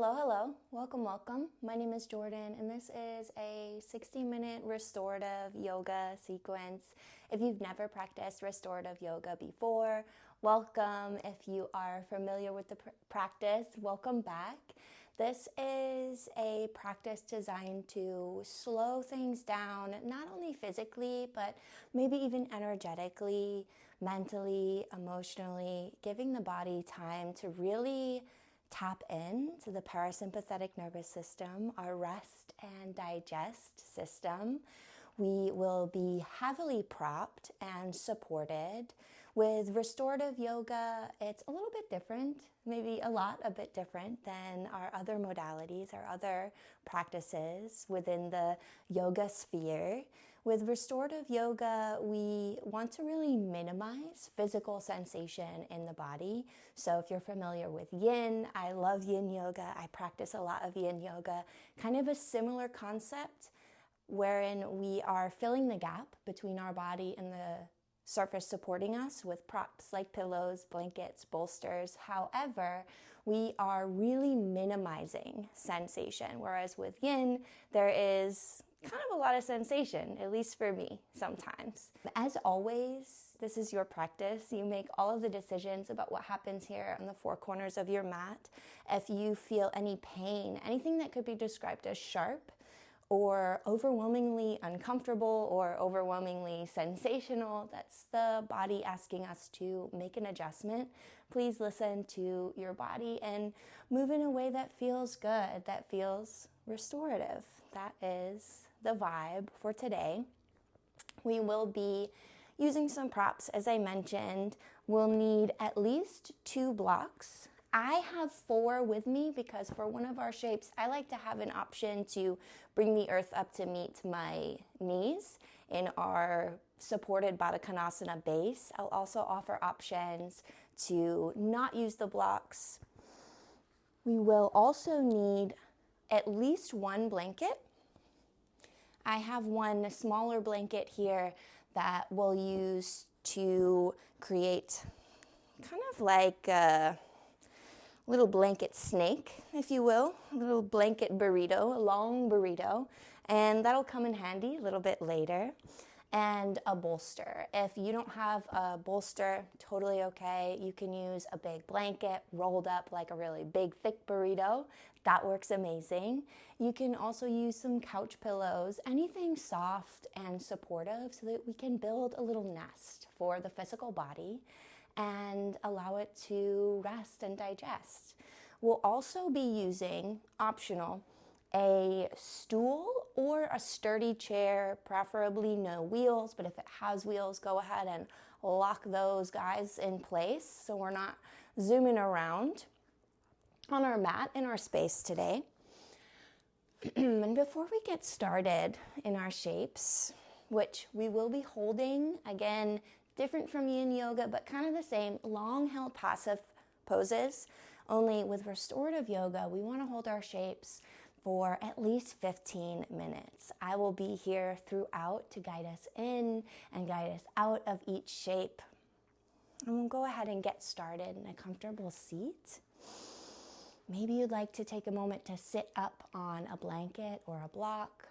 Hello, hello. Welcome, welcome. My name is Jordan, and this is a 60-minute restorative yoga sequence. If you've never practiced restorative yoga before, welcome. If you are familiar with the practice, welcome back. This is a practice designed to slow things down, not only physically, but maybe even energetically, mentally, emotionally, giving the body time to really tap in to the parasympathetic nervous system, our rest and digest system. We will be heavily propped and supported. With restorative yoga, it's a little bit different, maybe a bit different than our other modalities, our other practices within the yoga sphere. With restorative yoga, we want to really minimize physical sensation in the body. So if you're familiar with yin, I love yin yoga. I practice a lot of yin yoga. Kind of a similar concept wherein we are filling the gap between our body and the surface supporting us with props like pillows, blankets, bolsters. However, we are really minimizing sensation, whereas with yin, there is kind of a lot of sensation, at least for me sometimes. As always, this is your practice. You make all of the decisions about what happens here on the four corners of your mat. If you feel any pain, anything that could be described as sharp, or overwhelmingly uncomfortable or overwhelmingly sensational, that's the body asking us to make an adjustment. Please listen to your body and move in a way that feels good, that feels restorative. That is the vibe for today. We will be using some props, as I mentioned. We'll need at least 2 blocks. I have 4 with me because for one of our shapes, I like to have an option to bring the earth up to meet my knees in our supported Baddha Konasana base. I'll also offer options to not use the blocks. We will also need at least 1 blanket. I have one smaller blanket here that we'll use to create kind of like a little blanket snake, if you will, a little blanket burrito, a long burrito, and that'll come in handy a little bit later. And a bolster. If you don't have a bolster, totally okay. You can use a big blanket rolled up like a really big, thick burrito. That works amazing. You can also use some couch pillows, anything soft and supportive so that we can build a little nest for the physical body and allow it to rest and digest. We'll also be using, optional, a stool or a sturdy chair, preferably no wheels, but if it has wheels, go ahead and lock those guys in place so we're not zooming around on our mat in our space today. And before we get started in our shapes, which we will be holding, again, different from yin yoga, but kind of the same, long held passive poses. Only with restorative yoga, we want to hold our shapes for at least 15 minutes. I will be here throughout to guide us in and guide us out of each shape. And we'll go ahead and get started in a comfortable seat. Maybe you'd like to take a moment to sit up on a blanket or a block,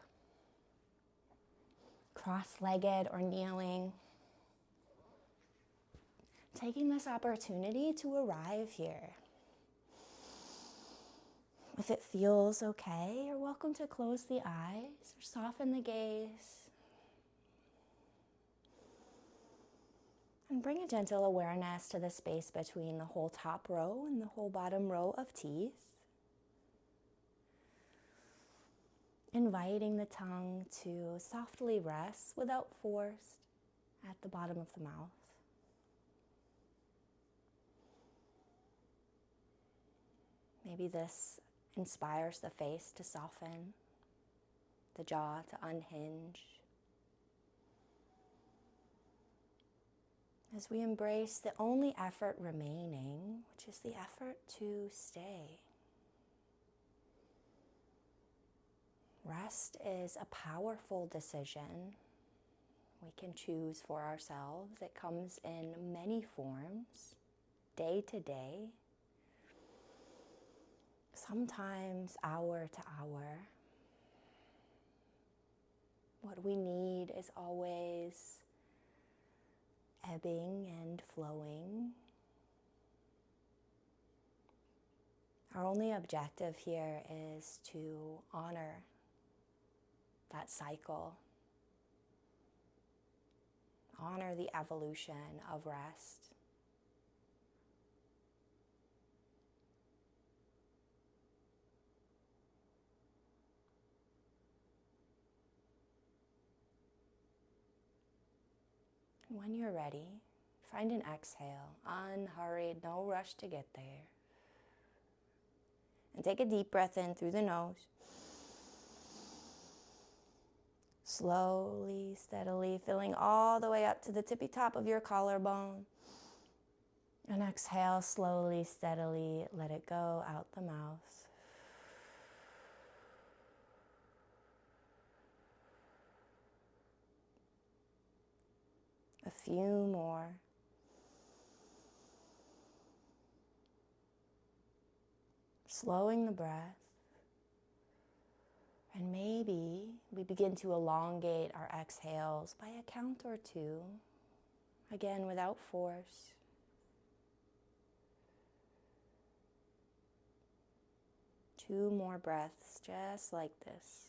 cross-legged or kneeling. Taking this opportunity to arrive here. If it feels okay, you're welcome to close the eyes or soften the gaze. And bring a gentle awareness to the space between the whole top row and the whole bottom row of teeth. Inviting the tongue to softly rest without force at the bottom of the mouth. Maybe this inspires the face to soften, the jaw to unhinge. As we embrace the only effort remaining, which is the effort to stay. Rest is a powerful decision we can choose for ourselves. It comes in many forms, day to day. sometimes hour to hour. What we need is always ebbing and flowing. Our only objective here is to honor that cycle, honor the evolution of rest. When you're ready, find an exhale, unhurried, no rush to get there. And take a deep breath in through the nose. Slowly, steadily, filling all the way up to the tippy top of your collarbone. And exhale, slowly, steadily, let it go out the mouth. A few more. Slowing the breath. And maybe we begin to elongate our exhales by a count or two. Again, without force. Two more breaths, just like this.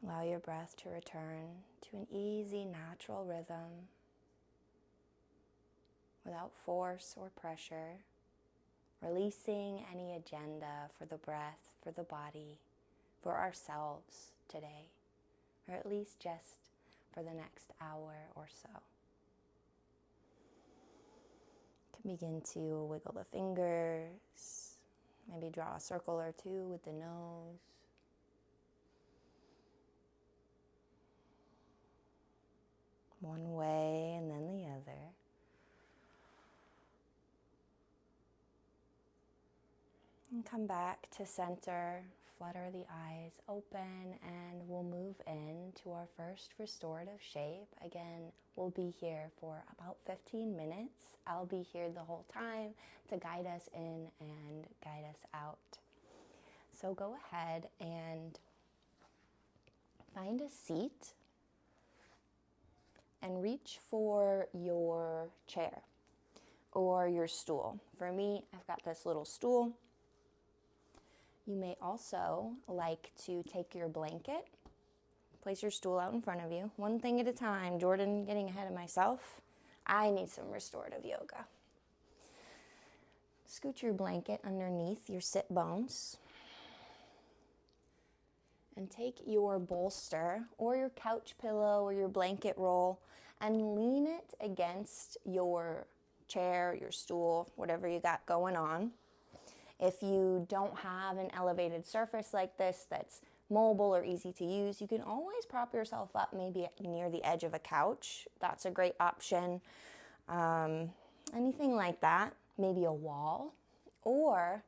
Allow your breath to return to an easy, natural rhythm without force or pressure, releasing any agenda for the breath, for the body, for ourselves today, or at least just for the next hour or so. You can begin to wiggle the fingers, maybe draw a circle or two with the nose. One way and then the other. And come back to center, flutter the eyes open, and we'll move into our first restorative shape. Again, we'll be here for about 15 minutes. I'll be here the whole time to guide us in and guide us out. So go ahead and find a seat and reach for your chair or your stool. For me, I've got this little stool. You may also like to take your blanket, place your stool out in front of you, one thing at a time. Jordan, getting ahead of myself. I need some restorative yoga. Scoot your blanket underneath your sit bones. And take your bolster or your couch pillow or your blanket roll and lean it against your chair, your stool, whatever you got going on. If you don't have an elevated surface like this that's mobile or easy to use, you can always prop yourself up maybe near the edge of a couch. That's a great option. Anything like that, maybe a wall. Or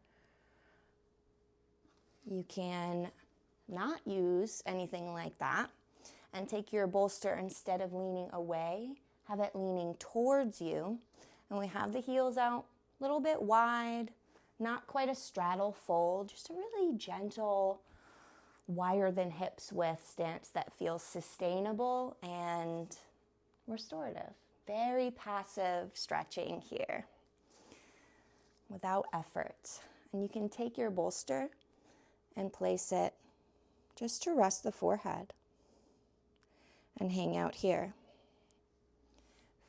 you can not use anything like that and take your bolster, instead of leaning away, have it leaning towards you. And we have the heels out a little bit wide, not quite a straddle fold, just a really gentle, wider than hips width stance that feels sustainable and restorative. Very passive stretching here without effort. And you can take your bolster and place it just to rest the forehead and hang out here.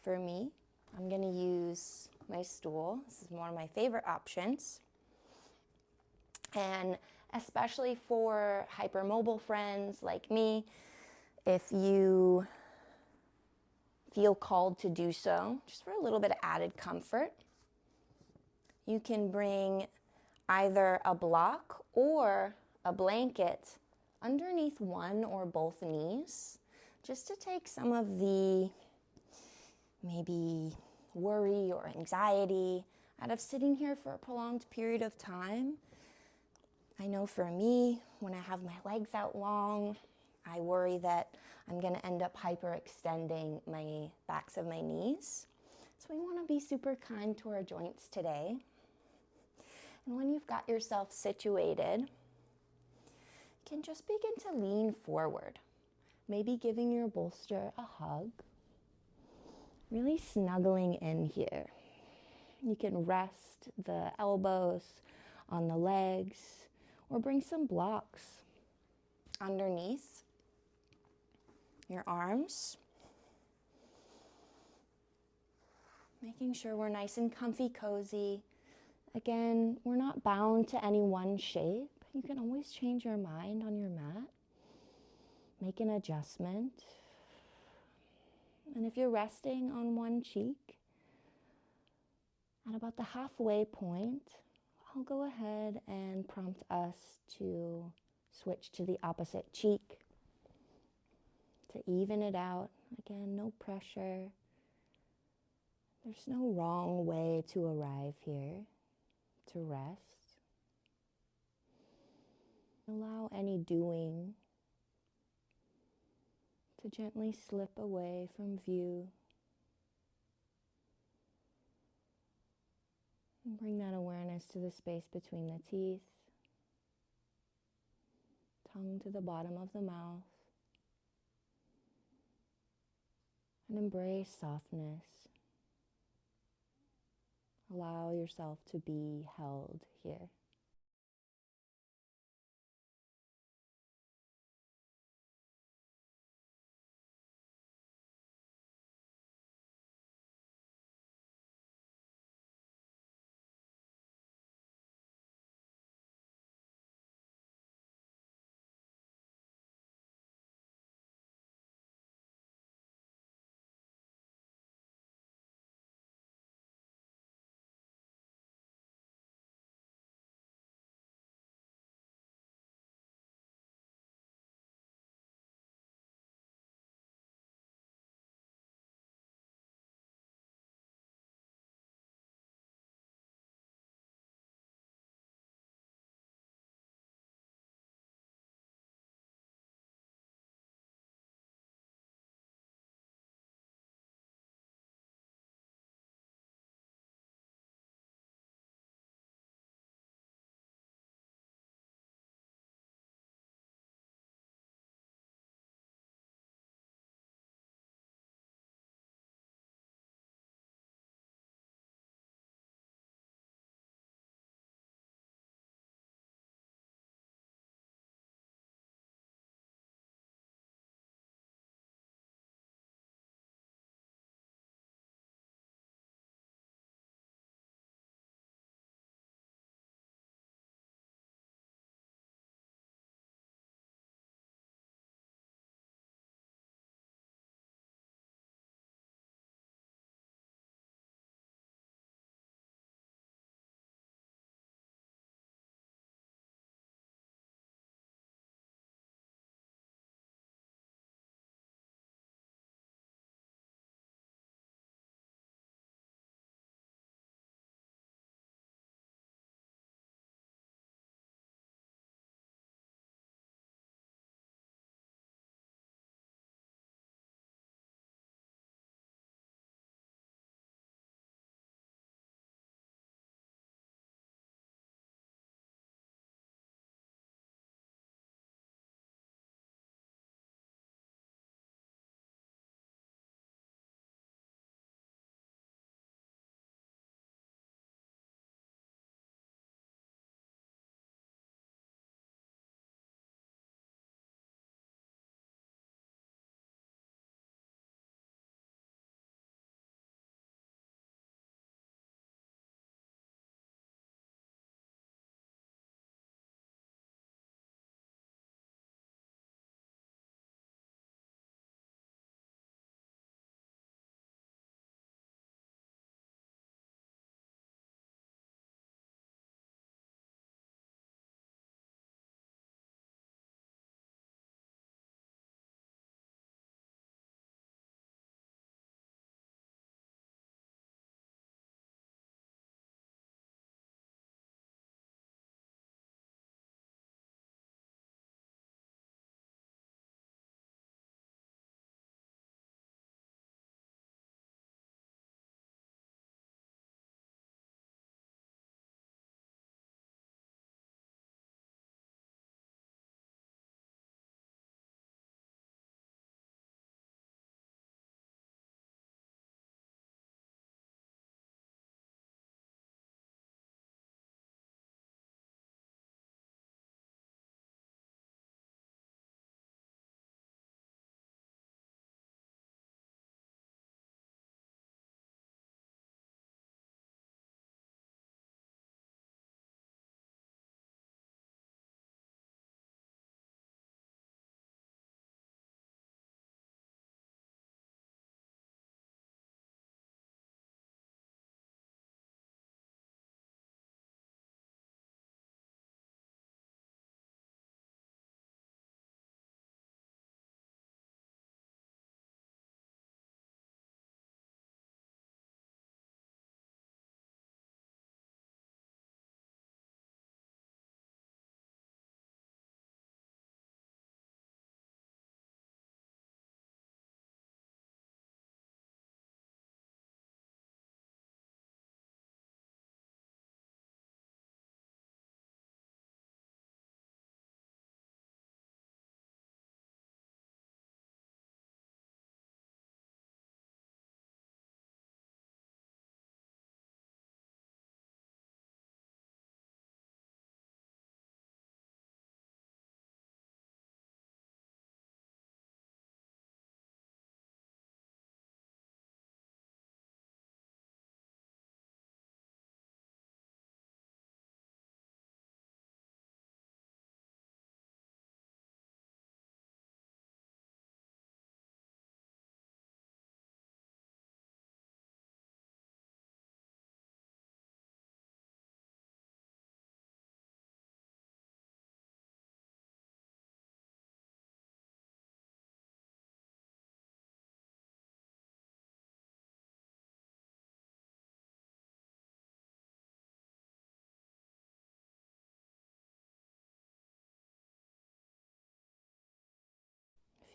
For me, I'm going to use my stool. This is one of my favorite options. And especially for hypermobile friends like me, if you feel called to do so, just for a little bit of added comfort, you can bring either a block or a blanket underneath one or both knees, just to take some of the maybe worry or anxiety out of sitting here for a prolonged period of time. I know for me, when I have my legs out long, I worry that I'm going to end up hyperextending my backs of my knees. So we want to be super kind to our joints today. And when you've got yourself situated, you can just begin to lean forward, maybe giving your bolster a hug, really snuggling in here. You can rest the elbows on the legs or bring some blocks underneath your arms. Making sure we're nice and comfy, cozy. Again, we're not bound to any one shape. You can always change your mind on your mat. Make an adjustment. And if you're resting on one cheek, at about the halfway point, I'll go ahead and prompt us to switch to the opposite cheek to even it out. Again, no pressure. There's no wrong way to arrive here, to rest. Allow any doing to gently slip away from view. And bring that awareness to the space between the teeth, tongue to the bottom of the mouth, and embrace softness. Allow yourself to be held here.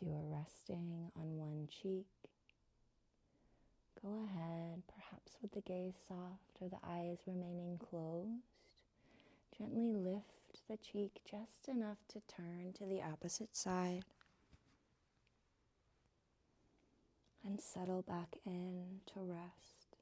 you are resting on one cheek, go ahead, perhaps with the gaze soft or the eyes remaining closed. Gently lift the cheek just enough to turn to the opposite side and settle back in to rest.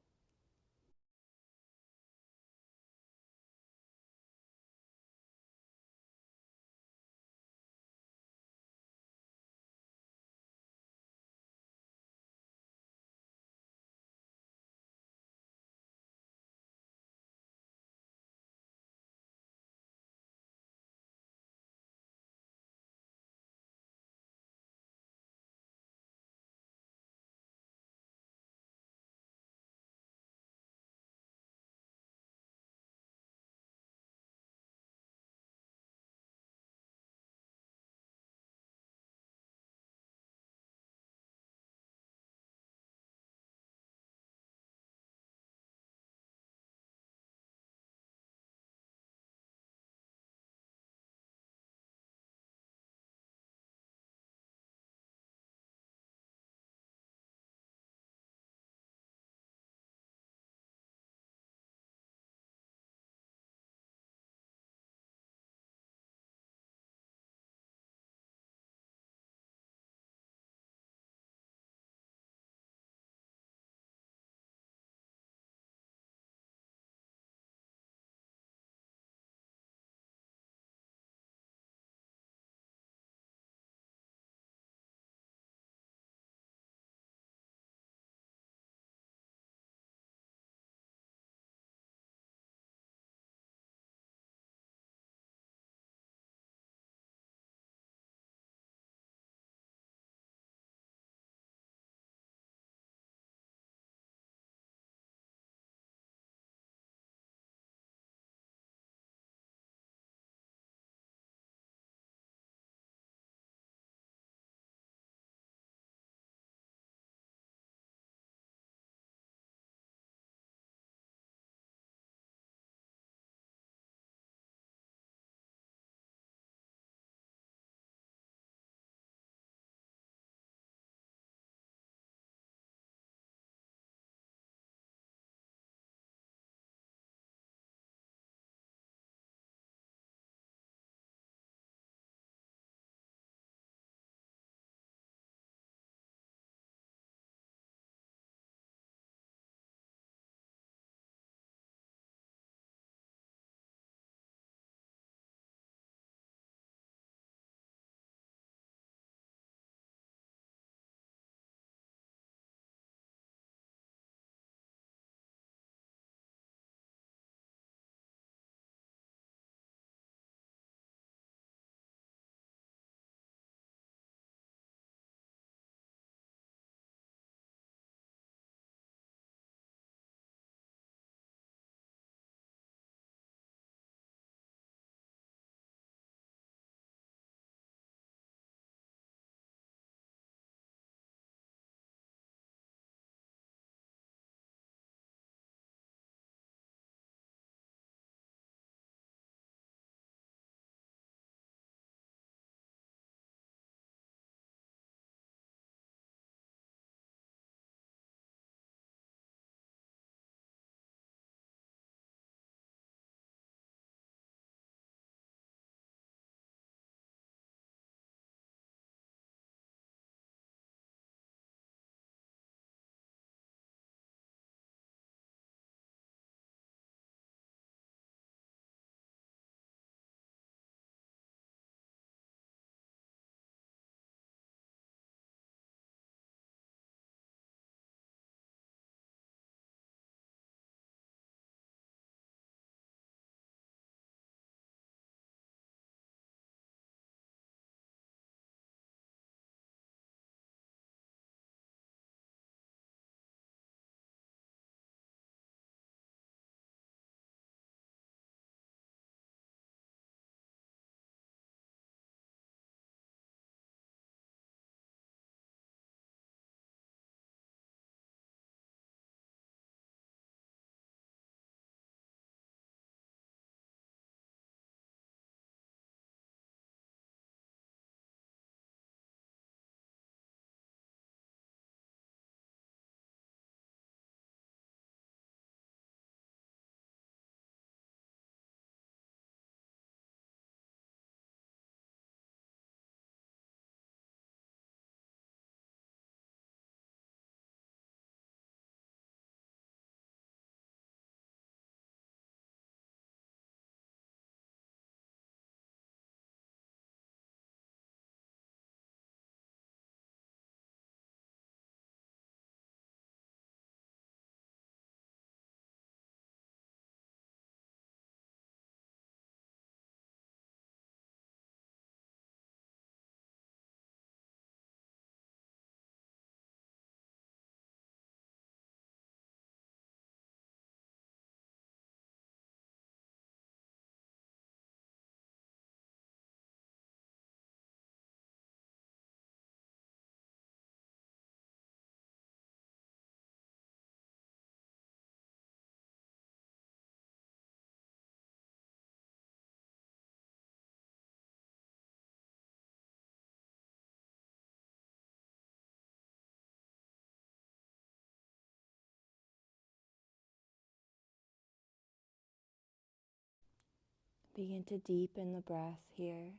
Begin to deepen the breath here,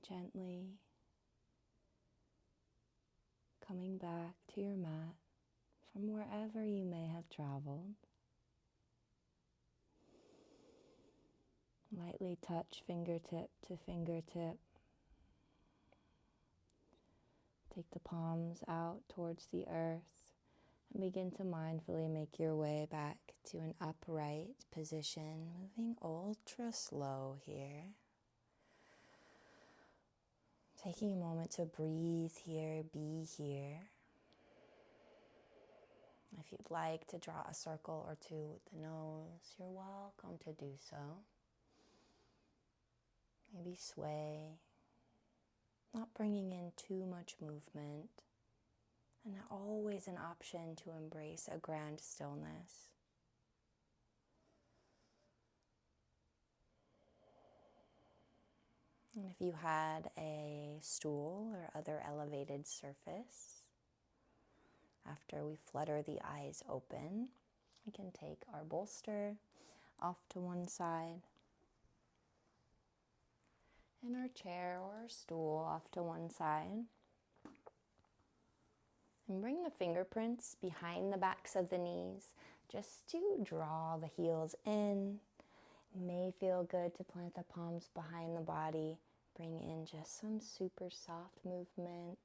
gently coming back to your mat from wherever you may have traveled. Lightly touch fingertip to fingertip. Take the palms out towards the earth and begin to mindfully make your way back to an upright position, moving ultra slow here. Taking a moment to breathe here, be here. If you'd like to draw a circle or two with the nose, you're welcome to do so. Maybe sway, not bringing in too much movement, and always an option to embrace a grand stillness. And if you had a stool or other elevated surface, after we flutter the eyes open, we can take our bolster off to one side and our chair or our stool off to one side. And bring the fingerprints behind the backs of the knees just to draw the heels in. It may feel good to plant the palms behind the body. Bring in just some super soft movement.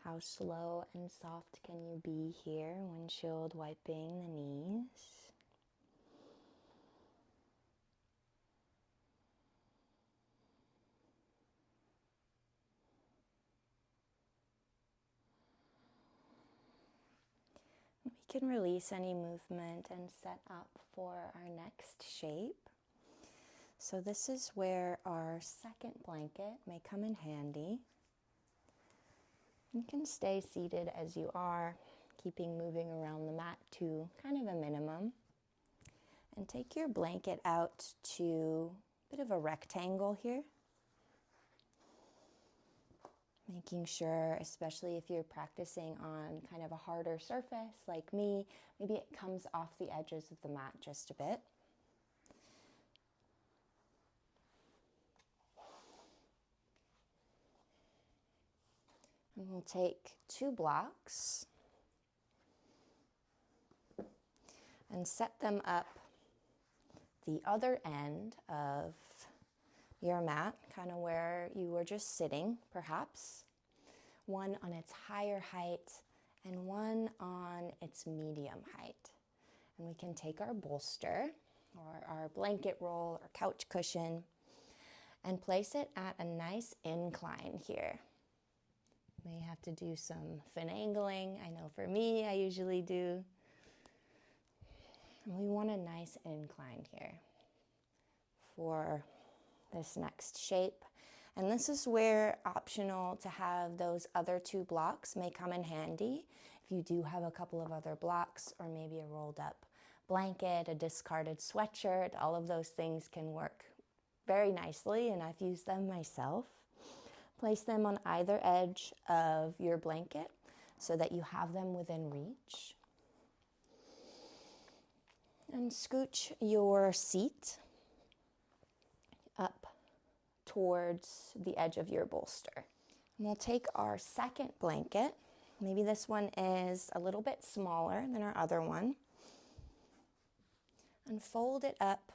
How slow and soft can you be here? Windshield wiping the knees. We can release any movement and set up for our next shape. So this is where our second blanket may come in handy. You can stay seated as you are, keeping moving around the mat to kind of a minimum. And take your blanket out to a bit of a rectangle here. Making sure, especially if you're practicing on kind of a harder surface like me, maybe it comes off the edges of the mat just a bit. And we'll take 2 blocks and set them up the other end of your mat, kind of where you were just sitting, perhaps. One on its higher height and one on its medium height. And we can take our bolster or our blanket roll or couch cushion and place it at a nice incline here. May have to do some finagling. I know for me, I usually do. And we want a nice incline here for this next shape. And this is where optional to have those other 2 blocks may come in handy. If you do have a couple of other blocks or maybe a rolled up blanket, a discarded sweatshirt, all of those things can work very nicely, and I've used them myself. Place them on either edge of your blanket so that you have them within reach. And scooch your seat up towards the edge of your bolster. And we'll take our second blanket. Maybe this one is a little bit smaller than our other one. And fold it up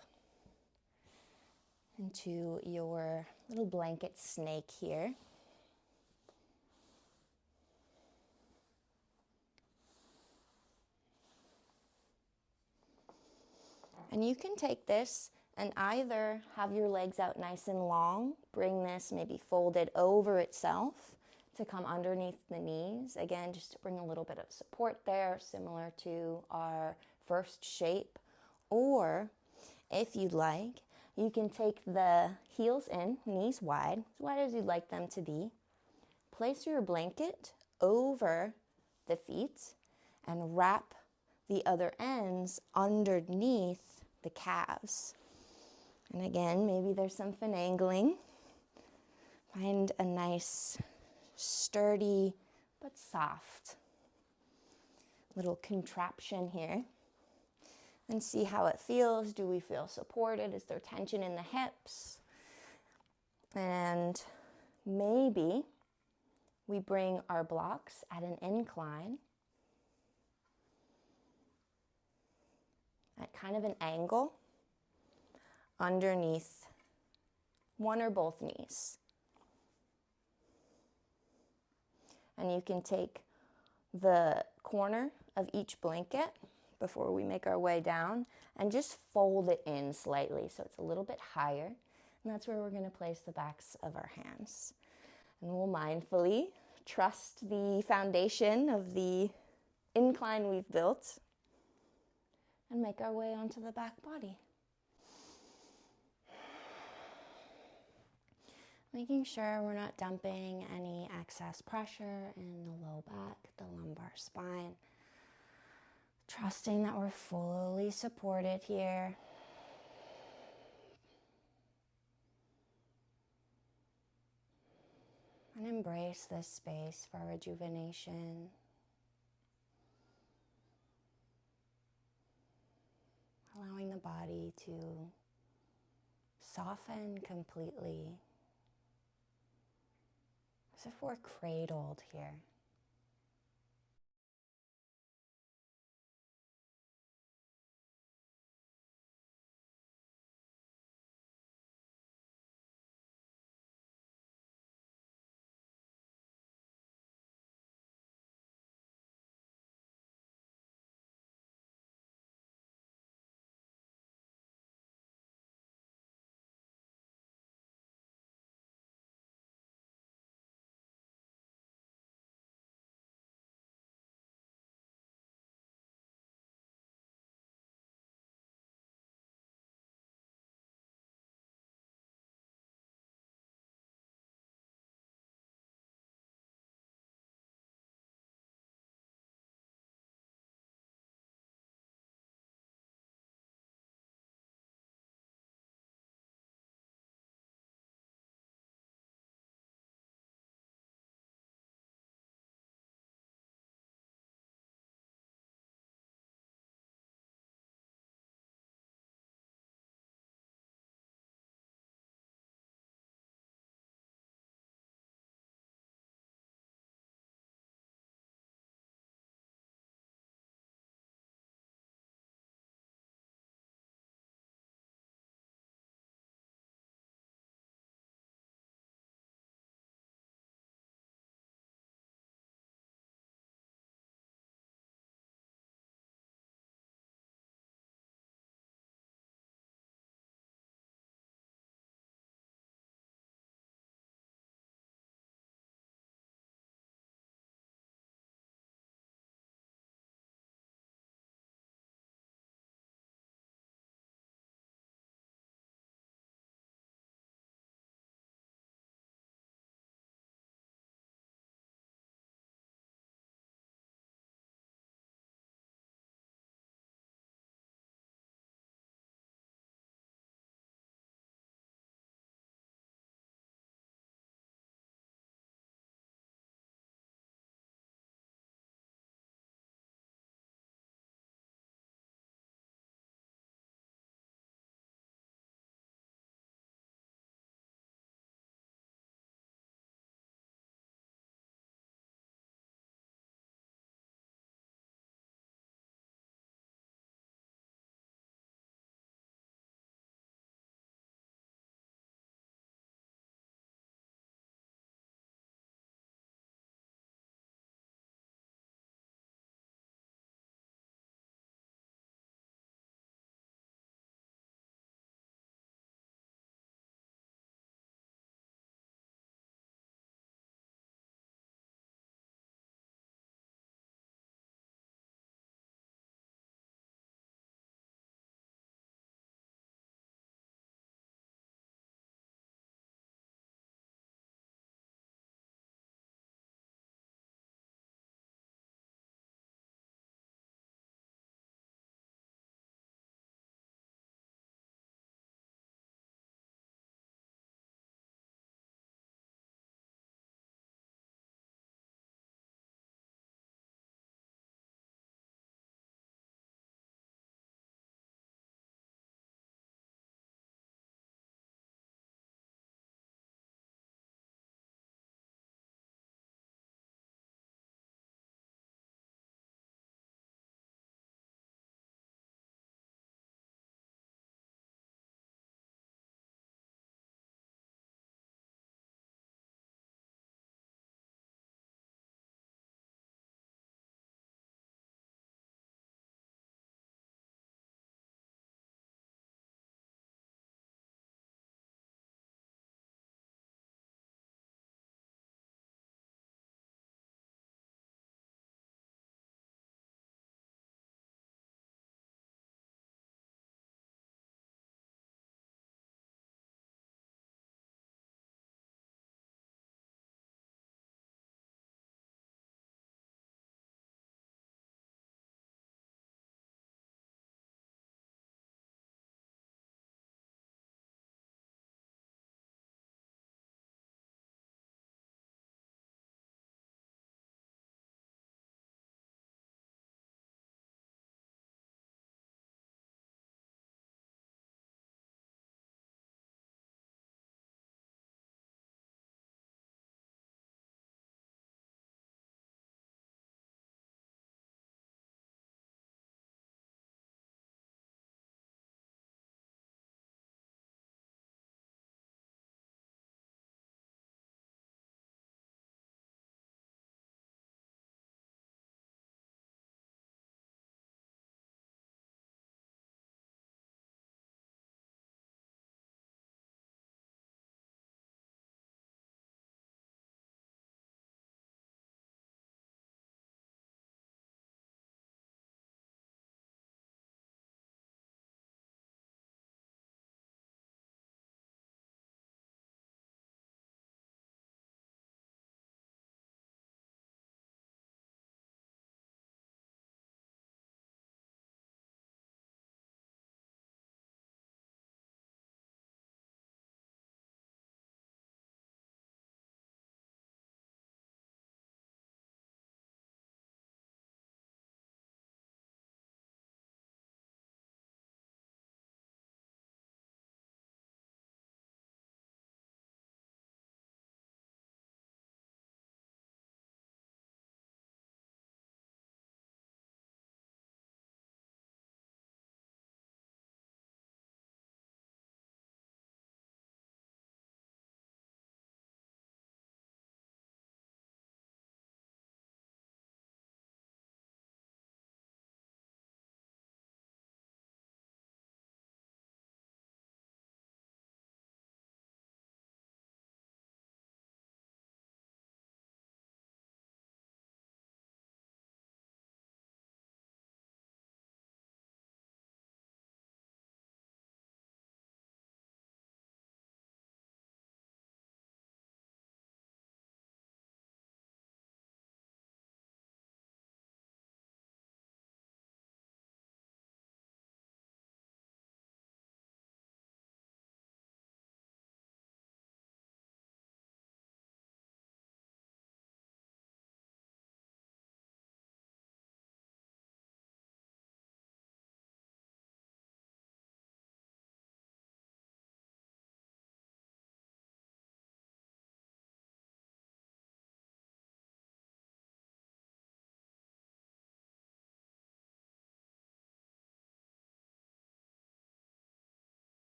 into your little blanket snake here. And you can take this and either have your legs out nice and long, bring this maybe folded over itself to come underneath the knees. Again, just to bring a little bit of support there, similar to our first shape. Or if you'd like, you can take the heels in, knees wide as you'd like them to be. Place your blanket over the feet and wrap the other ends underneath the calves. And again, maybe there's some finagling. Find a nice, sturdy, but soft little contraption here And see how it feels. Do we feel supported? Is there tension in the hips? And maybe we bring our blocks at an incline, at kind of an angle, underneath one or both knees. And you can take the corner of each blanket before we make our way down and just fold it in slightly so it's a little bit higher. And that's where we're going to place the backs of our hands. And we'll mindfully trust the foundation of the incline we've built and make our way onto the back body. Making sure we're not dumping any excess pressure in the low back, the lumbar spine. Trusting that we're fully supported here. And embrace this space for rejuvenation. Allowing the body to soften completely. As if we're cradled here.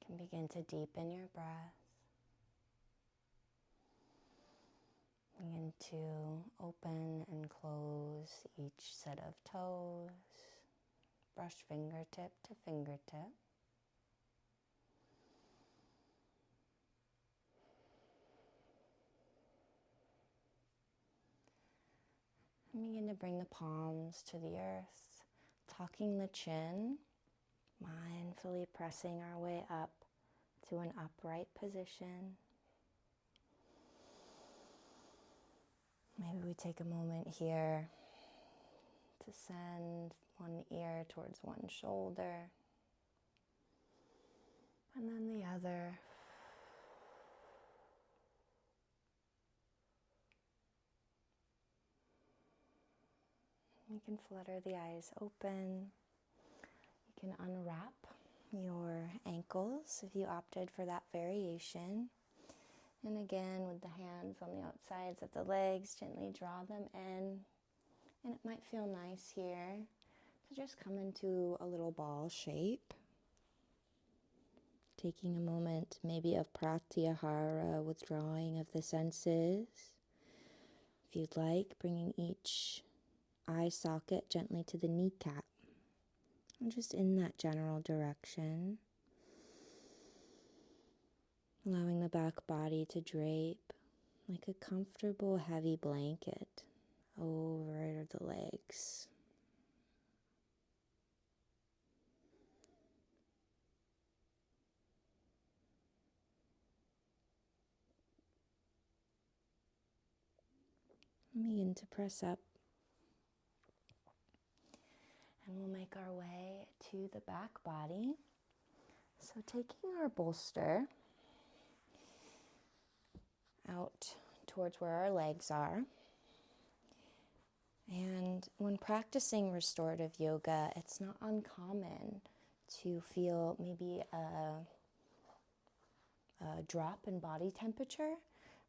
And begin to deepen your breath. Begin to open and close each set of toes. Brush fingertip to fingertip. And begin to bring the palms to the earth, tucking the chin, mindfully pressing our way up to an upright position. Maybe we take a moment here to send one ear towards one shoulder, and then the other. You can flutter the eyes open. You can unwrap your ankles if you opted for that variation. And again, with the hands on the outsides of the legs, gently draw them in. And it might feel nice here to just come into a little ball shape. Taking a moment maybe of pratyahara, withdrawing of the senses. If you'd like, bringing each eye socket gently to the kneecap. And just in that general direction. Allowing the back body to drape like a comfortable heavy blanket over the legs. Begin to press up. And we'll make our way to the back body. So taking our bolster out towards where our legs are. And when practicing restorative yoga, it's not uncommon to feel maybe a drop in body temperature.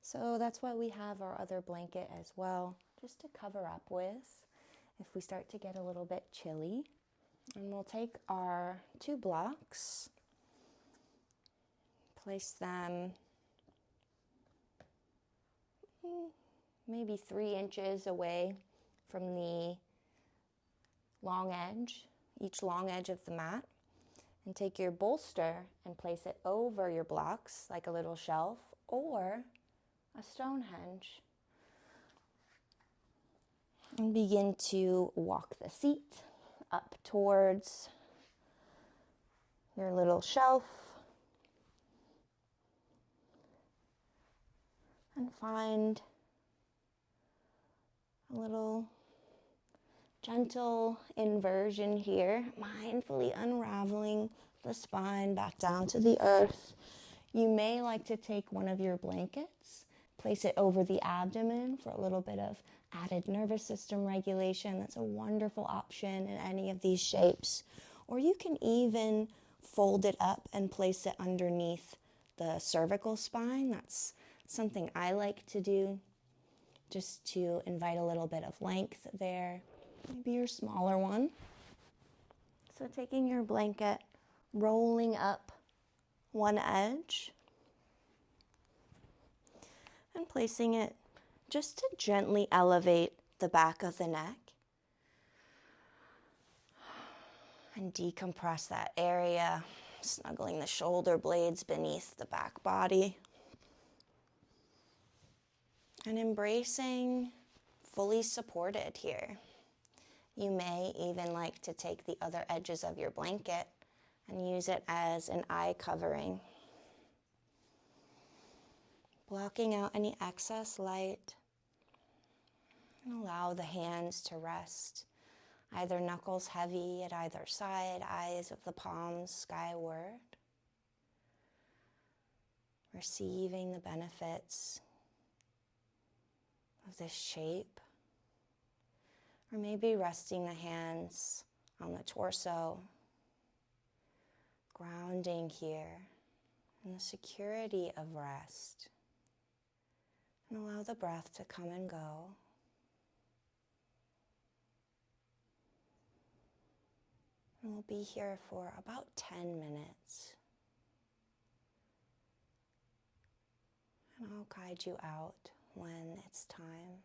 So that's why we have our other blanket as well, just to cover up with if we start to get a little bit chilly. And we'll take our 2 blocks, place them maybe 3 inches away from the long edge, each long edge of the mat, and take your bolster and place it over your blocks like a little shelf or a Stonehenge. And begin to walk the seat up towards your little shelf and find a little gentle inversion here, mindfully unraveling the spine back down to the earth. You may like to take one of your blankets, place it over the abdomen for a little bit of added nervous system regulation. That's a wonderful option in any of these shapes. Or you can even fold it up and place it underneath the cervical spine. That's something I like to do, just to invite a little bit of length there. Maybe your smaller one. So taking your blanket, rolling up one edge, and placing it just to gently elevate the back of the neck and decompress that area, snuggling the shoulder blades beneath the back body and embracing fully supported here. You may even like to take the other edges of your blanket and use it as an eye covering, blocking out any excess light. And allow the hands to rest, either knuckles heavy at either side, eyes of the palms skyward. Receiving the benefits of this shape. Or maybe resting the hands on the torso, grounding here in the security of rest. And allow the breath to come and go. And we'll be here for about 10 minutes. And I'll guide you out when it's time.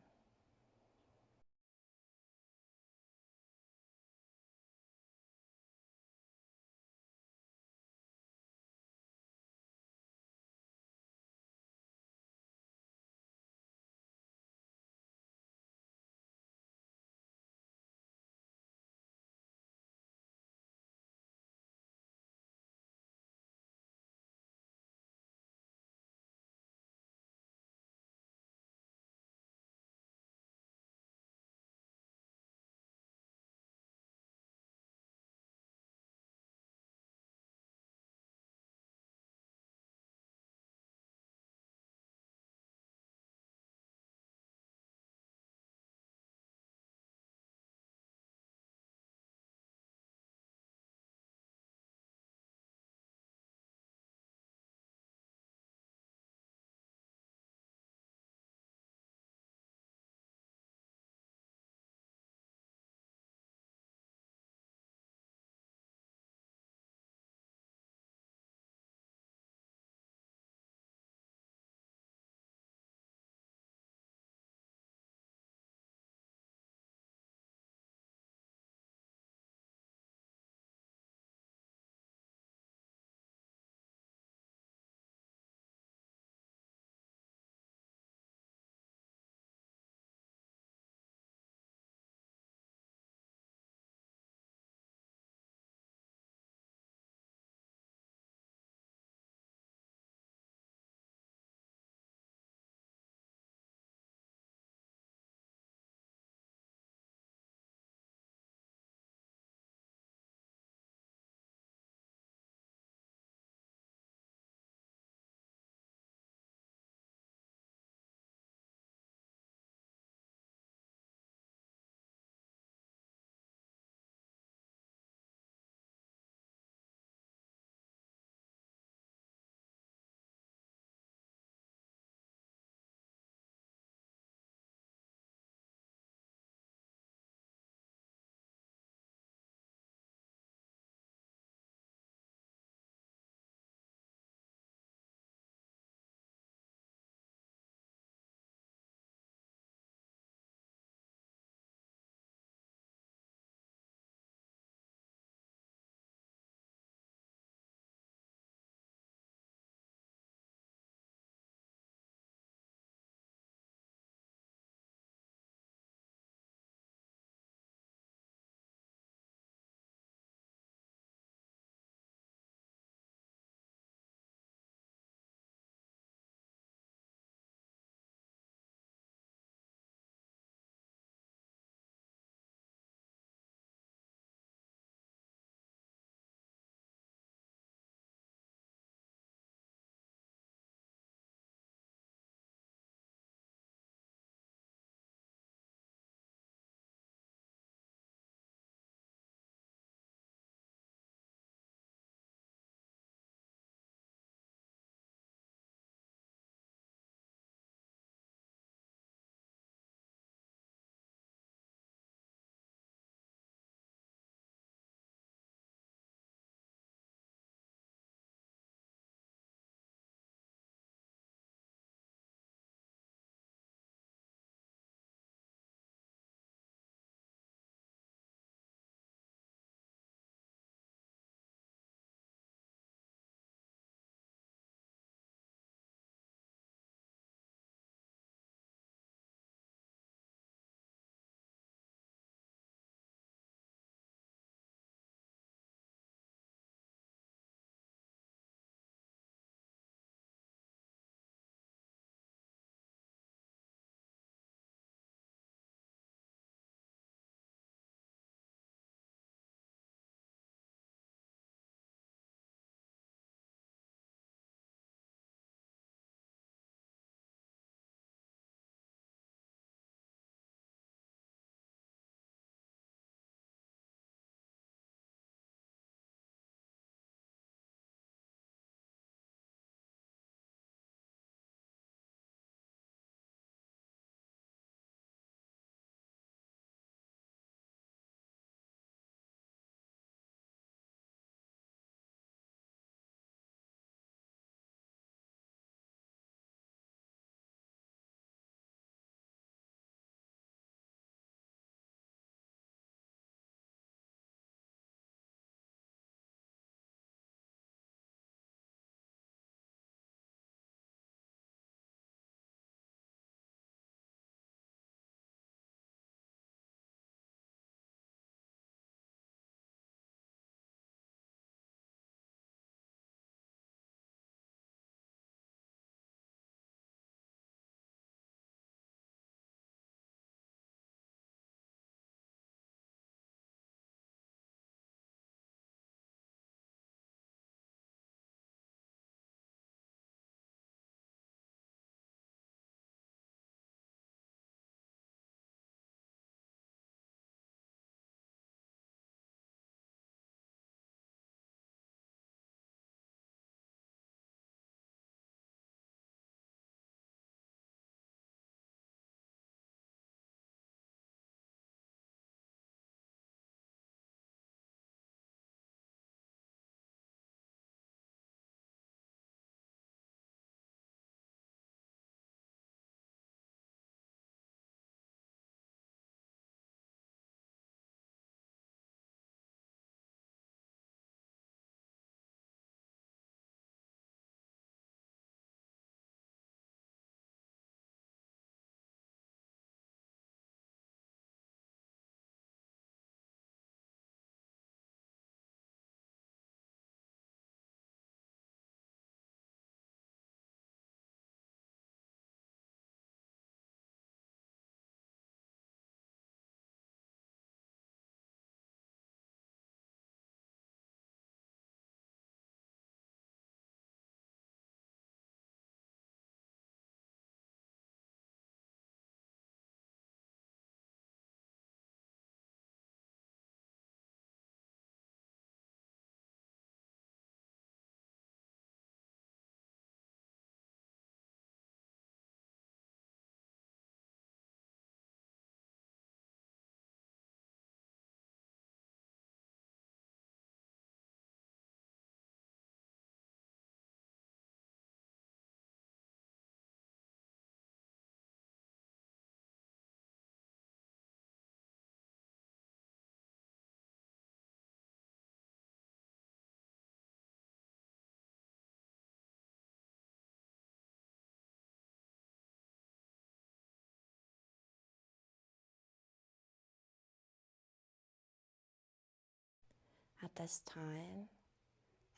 at this time.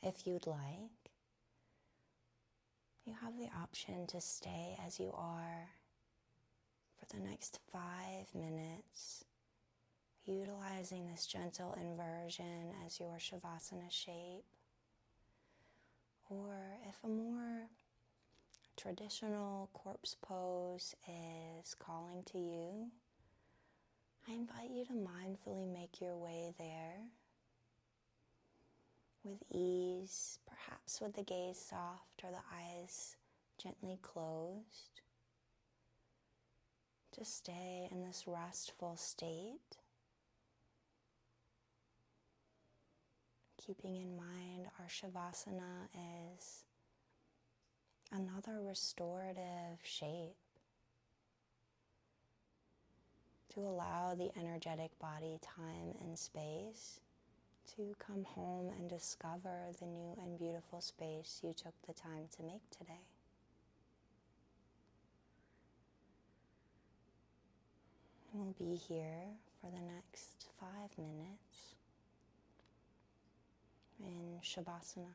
If you'd like, you have the option to stay as you are for the next 5 minutes, utilizing this gentle inversion as your Shavasana shape. Or if a more traditional corpse pose is calling to you, I invite you to mindfully make your way there with ease, perhaps with the gaze soft or the eyes gently closed. To stay in this restful state, keeping in mind our Shavasana is another restorative shape to allow the energetic body time and space to come home and discover the new and beautiful space you took the time to make today. We'll be here for the next 5 minutes in Shavasana.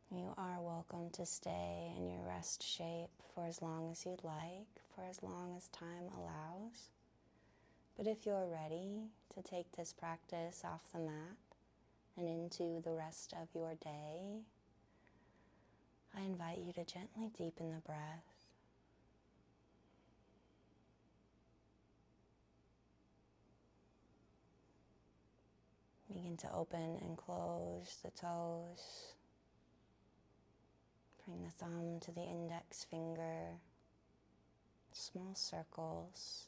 You are welcome to stay in your rest shape for as long as you'd like, for as long as time allows. But if you're ready to take this practice off the mat and into the rest of your day, I invite you to gently deepen the breath. Begin to open and close the toes. Bring the thumb to the index finger. Small circles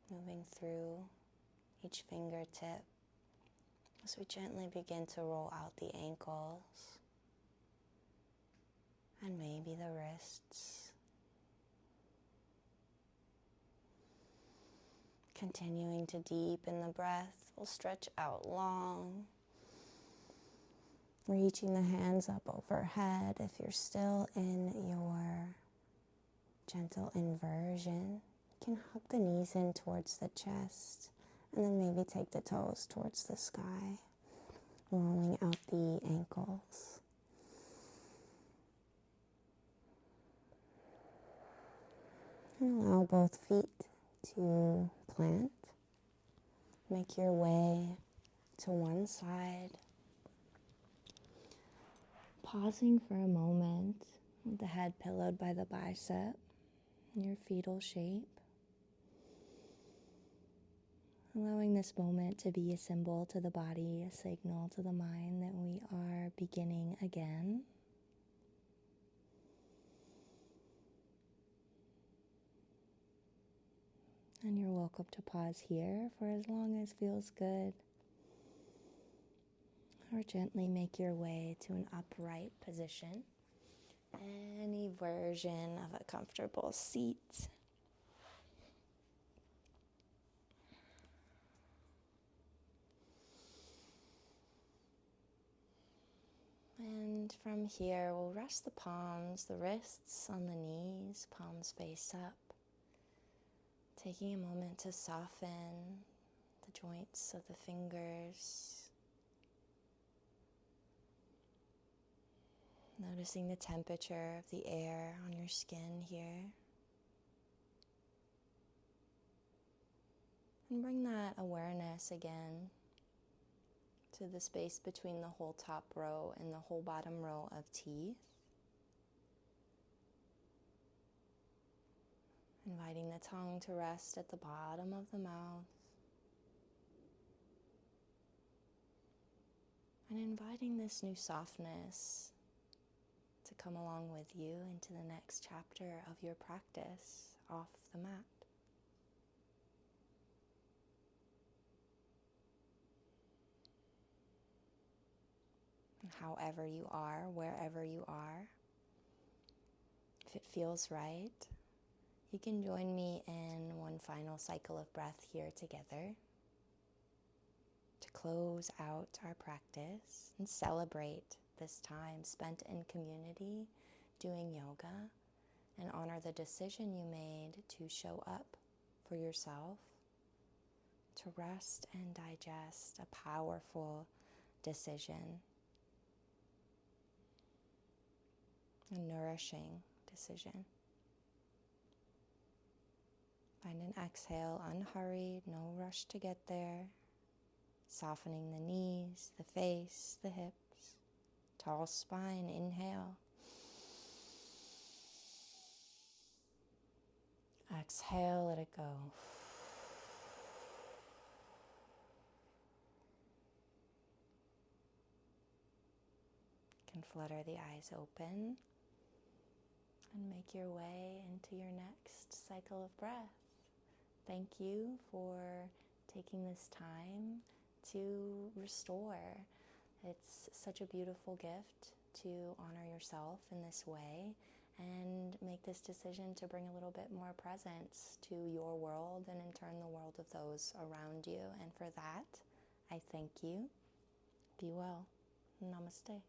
moving through each fingertip as we gently begin to roll out the ankles and maybe the wrists. Continuing to deepen the breath, we'll stretch out long, reaching the hands up overhead. If you're still in your gentle inversion, you can hug the knees in towards the chest and then maybe take the toes towards the sky, rolling out the ankles. And allow both feet to plant. Make your way to one side, pausing for a moment with the head pillowed by the bicep in your fetal shape. Allowing this moment to be a symbol to the body, a signal to the mind that we are beginning again. And you're welcome to pause here for as long as feels good. Or gently make your way to an upright position. Any version of a comfortable seat. And from here, we'll rest the palms, the wrists on the knees, palms face up. Taking a moment to soften the joints of the fingers. Noticing the temperature of the air on your skin here. And bring that awareness again to the space between the whole top row and the whole bottom row of teeth. Inviting the tongue to rest at the bottom of the mouth. And inviting this new softness to come along with you into the next chapter of your practice off the mat. And however you are, wherever you are, if it feels right, you can join me in one final cycle of breath here together to close out our practice and celebrate this time spent in community doing yoga and honor the decision you made to show up for yourself, to rest and digest a powerful decision, a nourishing decision. Find an exhale, unhurried, no rush to get there. Softening the knees, the face, the hips. Tall spine, inhale. Exhale, let it go. You can flutter the eyes open and make your way into your next cycle of breath. Thank you for taking this time to restore. It's such a beautiful gift to honor yourself in this way and make this decision to bring a little bit more presence to your world and in turn the world of those around you. And for that, I thank you. Be well. Namaste.